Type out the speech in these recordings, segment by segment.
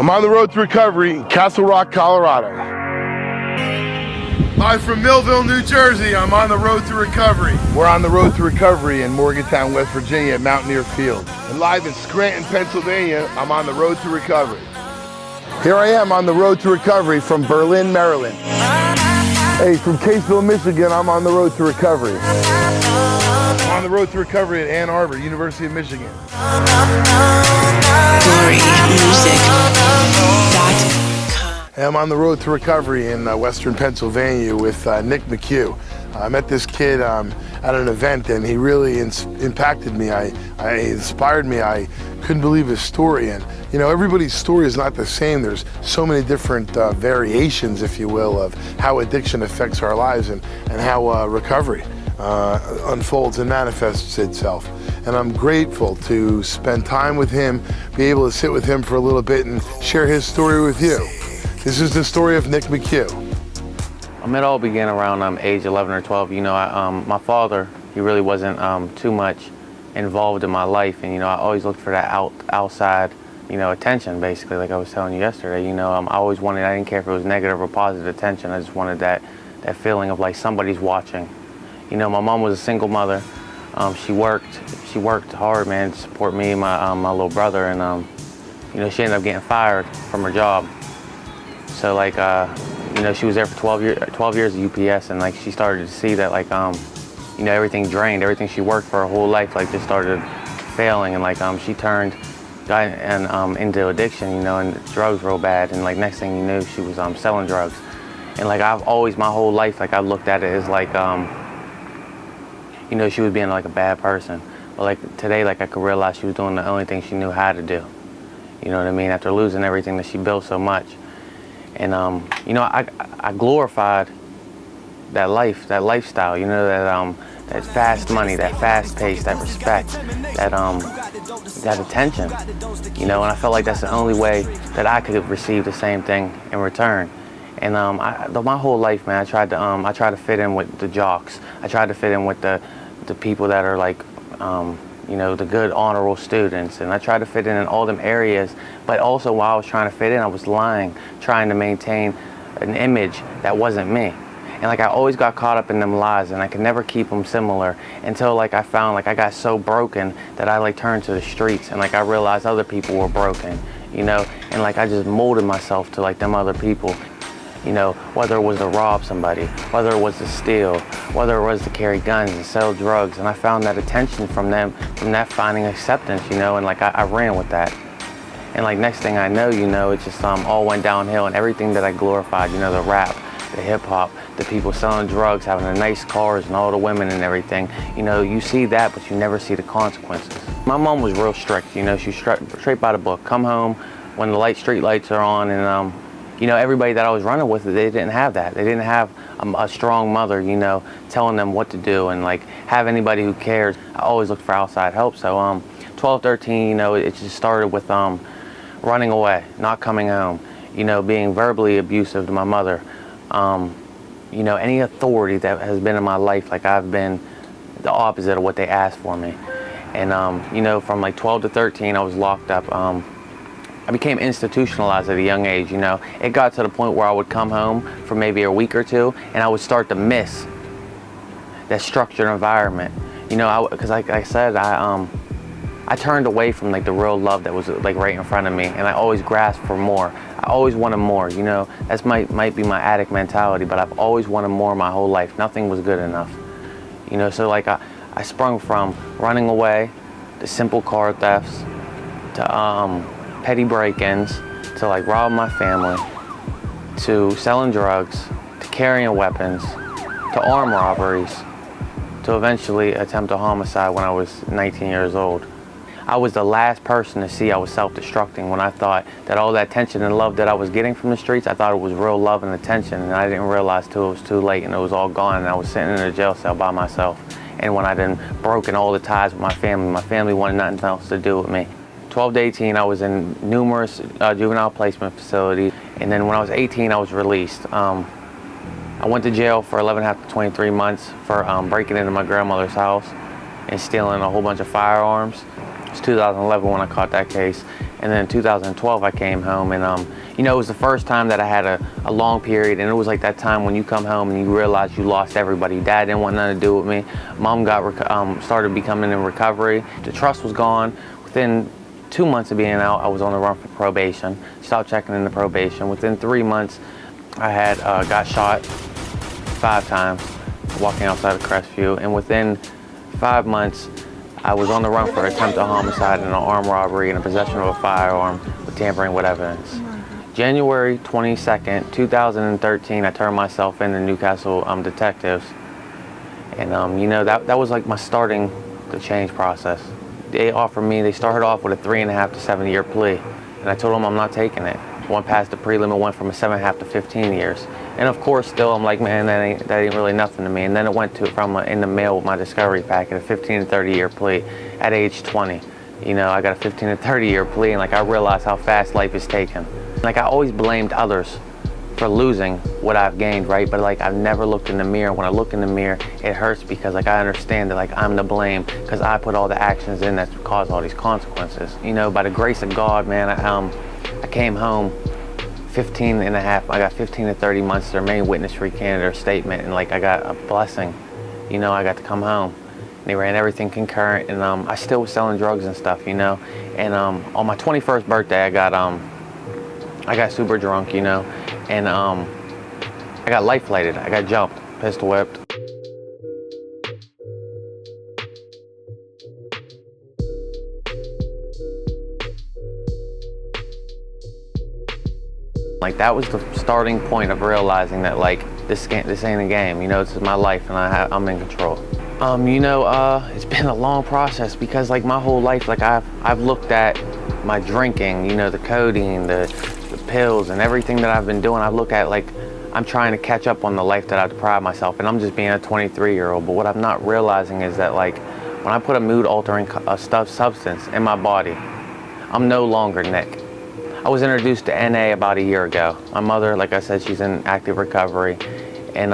I'm on the road to recovery in Castle Rock, Colorado. Live from Millville, New Jersey, I'm on the road to recovery. We're on the road to recovery in Morgantown, West Virginia at Mountaineer Field. And live in Scranton, Pennsylvania, I'm on the road to recovery. Here I am on the road to recovery from Berlin, Maryland. Hey, from Caseville, Michigan, I'm on the road to recovery. I'm on the road to recovery at Ann Arbor, University of Michigan. I'm on the road to recovery in Western Pennsylvania with Nick McCue. I met this kid at an event, and he really impacted me. He inspired me. I couldn't believe his story. And you know, everybody's story is not the same. There's so many different variations, if you will, of how addiction affects our lives and how recovery unfolds and manifests itself. And I'm grateful to spend time with him, be able to sit with him for a little bit and share his story with you. This is the story of Nick McCue. It all began around age 11 or 12. You know, my father, he really wasn't too much involved in my life, and you know, I always looked for that outside, you know, attention, basically, like I was telling you yesterday. You know, I always wanted, I didn't care if it was negative or positive attention. I just wanted that feeling of like somebody's watching. You know, my mom was a single mother. She worked hard, man, to support me and my little brother, and you know, she ended up getting fired from her job. So like, you know, she was there for 12 years at UPS, and like she started to see that like, you know, everything drained, everything she worked for her whole life, like just started failing, and like she got into addiction, you know, and drugs real bad, and like next thing you knew, she was selling drugs. And like I've always, my whole life, like I looked at it as like, you know, she was being like a bad person. But like today, like I could realize she was doing the only thing she knew how to do. You know what I mean? After losing everything that she built so much. And you know, I glorified that life, that lifestyle, you know, that fast money, that fast pace, that respect, that attention, you know, and I felt like that's the only way that I could receive the same thing in return. And my whole life, man, I tried to fit in with the jocks. I tried to fit in with the people that are like, you know, the good honorable students, and I tried to fit in all them areas. But also, while I was trying to fit in, I was lying, trying to maintain an image that wasn't me. And like I always got caught up in them lies, and I could never keep them similar until like I found like I got so broken that I like turned to the streets, and like I realized other people were broken, you know, and like I just molded myself to like them other people. You know, whether it was to rob somebody, whether it was to steal, whether it was to carry guns and sell drugs. And I found that attention from them, from that finding acceptance, you know, and like I ran with that. And like next thing I know, you know, it just all went downhill, and everything that I glorified, you know, the rap, the hip hop, the people selling drugs, having the nice cars and all the women and everything, you know, you see that, but you never see the consequences. My mom was real strict, you know, she was straight by the book. Come home when the street lights are on, and you know, everybody that I was running with, they didn't have that. They didn't have a strong mother, you know, telling them what to do, and like have anybody who cares. I always looked for outside help. So 12, 13, you know, it just started with running away, not coming home, you know, being verbally abusive to my mother. You know, any authority that has been in my life, like I've been the opposite of what they asked for me. And you know, from like 12 to 13, I was locked up. I became institutionalized at a young age, you know. It got to the point where I would come home for maybe a week or two, and I would start to miss that structured environment. You know, because like I said, I turned away from like the real love that was like right in front of me, and I always grasped for more. I always wanted more, you know. That's might be my addict mentality, but I've always wanted more my whole life. Nothing was good enough. You know, so like I sprung from running away to simple car thefts to petty break-ins, to like rob my family, to selling drugs, to carrying weapons, to armed robberies, to eventually attempt a homicide when I was 19 years old. I was the last person to see I was self-destructing when I thought that all that attention and love that I was getting from the streets, I thought it was real love and attention, and I didn't realize till it was too late and it was all gone, and I was sitting in a jail cell by myself. And when I then broken all the ties with my family wanted nothing else to do with me. 12 to 18, I was in numerous juvenile placement facilities, and then when I was 18, I was released. I went to jail for 11 and a half to 23 months for breaking into my grandmother's house. and stealing a whole bunch of firearms. It was 2011 when I caught that case. And then in 2012 I came home, and you know, it was the first time that I had a long period, and it was like that time when you come home and you realize you lost everybody. Dad didn't want nothing to do with me. Mom started becoming in recovery. The trust was gone. Within 2 months of being out, I was on the run for probation. Stopped checking into probation. Within 3 months, I had got shot 5 times walking outside of Crestview, and within 5 months, I was on the run for attempted homicide and an armed robbery and a possession of a firearm with tampering with evidence. January 22nd, 2013, I turned myself in to Newcastle detectives, and you know, that was like my starting the change process. They started off with a 3.5 to 7 year plea, and I told them I'm not taking it. One passed the prelim and went from a 7.5 to 15 years. And of course, still, I'm like, man, that ain't really nothing to me. And then it went in the mail with my discovery packet, a 15 to 30 year plea at age 20. You know, I got a 15 to 30 year plea, and like, I realized how fast life is taken. Like, I always blamed others for losing what I've gained, right? But like, I've never looked in the mirror. When I look in the mirror, it hurts because like, I understand that like, I'm to blame because I put all the actions in that caused all these consequences. You know, by the grace of God, man, I came home 15 and a half, I got 15 to 30 months to remain witness-free candidate statement, and like, I got a blessing. You know, I got to come home. They ran everything concurrent, and I still was selling drugs and stuff, you know. And on my 21st birthday, I got super drunk, you know, and I got life flighted. I got jumped, pistol whipped. Like, that was the starting point of realizing that like, this ain't a game, you know, this is my life, and I'm in control. You know, it's been a long process because like, my whole life, like, I've looked at my drinking, you know, the codeine, the pills, and everything that I've been doing. I look at like, I'm trying to catch up on the life that I deprived myself, and I'm just being a 23-year-old. But what I'm not realizing is that like, when I put a mood-altering substance in my body, I'm no longer Nick. I was introduced to NA about a year ago. My mother, like I said, she's in active recovery, and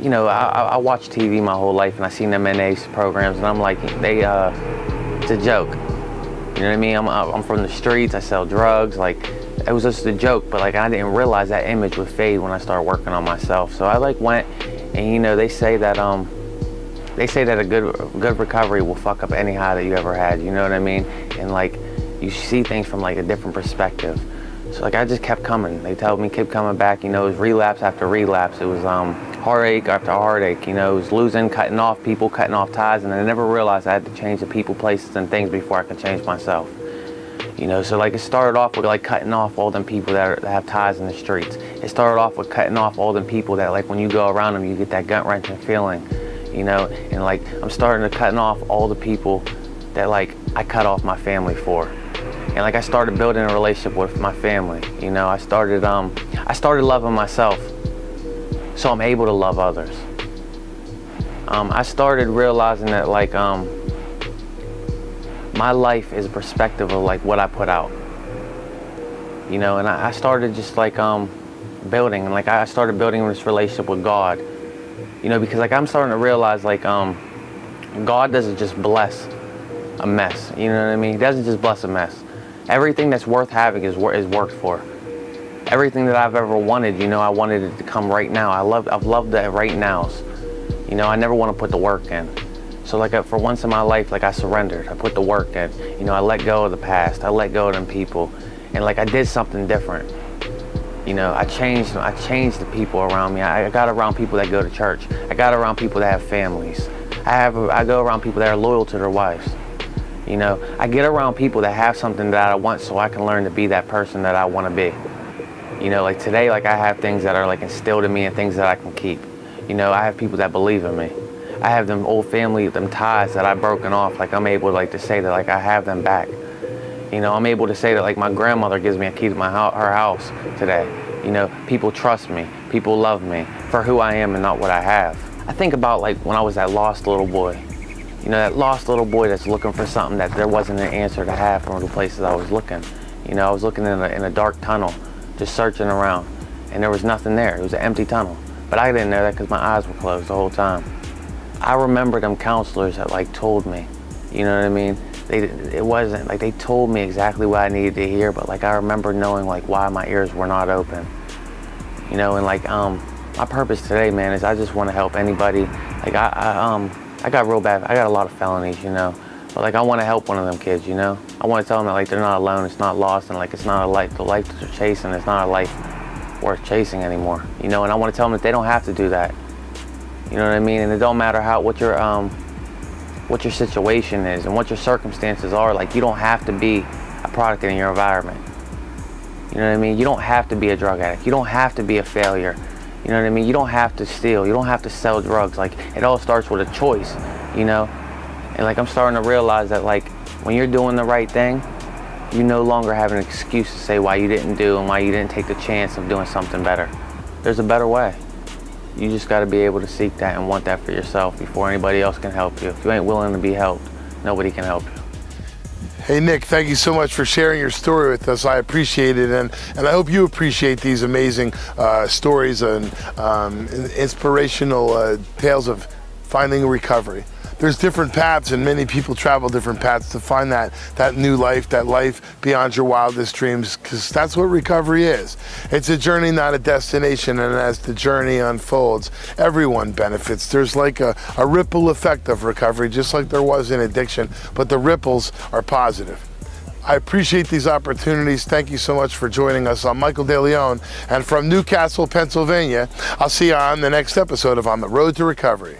you know, I watched TV my whole life, and I seen them NA programs, and I'm like, it's a joke. You know what I mean? I'm from the streets. I sell drugs. Like, it was just a joke, but like, I didn't realize that image would fade when I started working on myself. So I like went, and you know, they say that a good recovery will fuck up any high that you ever had. You know what I mean? And like, you see things from like a different perspective. So like, I just kept coming. They told me keep coming back. You know, it was relapse after relapse. It was heartache after heartache. You know, it was losing, cutting off people, cutting off ties, and I never realized I had to change the people, places, and things before I could change myself. You know, so like, it started off with like cutting off all them people that have ties in the streets. It started off with cutting off all them people that like, when you go around them, you get that gut-wrenching feeling. You know, and like, I'm starting to cutting off all the people that like, I cut off my family for. And like, I started building a relationship with my family. You know, I started loving myself, so I'm able to love others. I started realizing that like, my life is a perspective of like what I put out. You know, and I started just like building, and like, I started building this relationship with God. You know, because like, I'm starting to realize like, God doesn't just bless a mess. You know what I mean? He doesn't just bless a mess. Everything that's worth having is worked for. Everything that I've ever wanted, you know, I wanted it to come right now. I've loved the right nows. You know, I never want to put the work in. So like, for once in my life, like, I surrendered. I put the work in. You know, I let go of the past. I let go of them people, and like, I did something different. You know, I changed the people around me. I got around people that go to church. I got around people that have families. I go around people that are loyal to their wives. You know, I get around people that have something that I want, so I can learn to be that person that I want to be. You know, like today, like, I have things that are like instilled in me and things that I can keep. You know, I have people that believe in me. I have them old family, them ties that I've broken off. Like, I'm able like to say that like I have them back. You know, I'm able to say that like my grandmother gives me a key to her house today. You know, people trust me. People love me for who I am and not what I have. I think about like when I was that lost little boy. You know, that lost little boy that's looking for something that there wasn't an answer to have from the places I was looking. You know, I was looking in a dark tunnel, just searching around, and there was nothing there. It was an empty tunnel. But I didn't know that because my eyes were closed the whole time. I remember them counselors that like told me, you know what I mean? It wasn't like they told me exactly what I needed to hear, but like I remember knowing like why my ears were not open, you know. And like my purpose today, man, is I just want to help anybody. Like I got real bad. I got a lot of felonies, you know, but like I want to help one of them kids, you know. I want to tell them that like they're not alone, it's not lost, and like it's not a life. The life that they're chasing is not a life worth chasing anymore, you know. And I want to tell them that they don't have to do that, you know what I mean. And it don't matter what your situation is and what your circumstances are. Like you don't have to be a product in your environment. You know what I mean? You don't have to be a drug addict. You don't have to be a failure. You know what I mean? You don't have to steal. You don't have to sell drugs. Like it all starts with a choice, you know? And like I'm starting to realize that like when you're doing the right thing, you no longer have an excuse to say why you didn't do and why you didn't take the chance of doing something better. There's a better way. You just got to be able to seek that and want that for yourself before anybody else can help you. If you ain't willing to be helped, nobody can help you. Hey Nick, thank you so much for sharing your story with us. I appreciate it, and I hope you appreciate these amazing stories and inspirational tales of finding recovery. There's different paths, and many people travel different paths to find that new life, that life beyond your wildest dreams, because that's what recovery is. It's a journey, not a destination, and as the journey unfolds, everyone benefits. There's like a ripple effect of recovery, just like there was in addiction, but the ripples are positive. I appreciate these opportunities. Thank you so much for joining us. I'm Michael DeLeon, and from Newcastle, Pennsylvania, I'll see you on the next episode of On the Road to Recovery.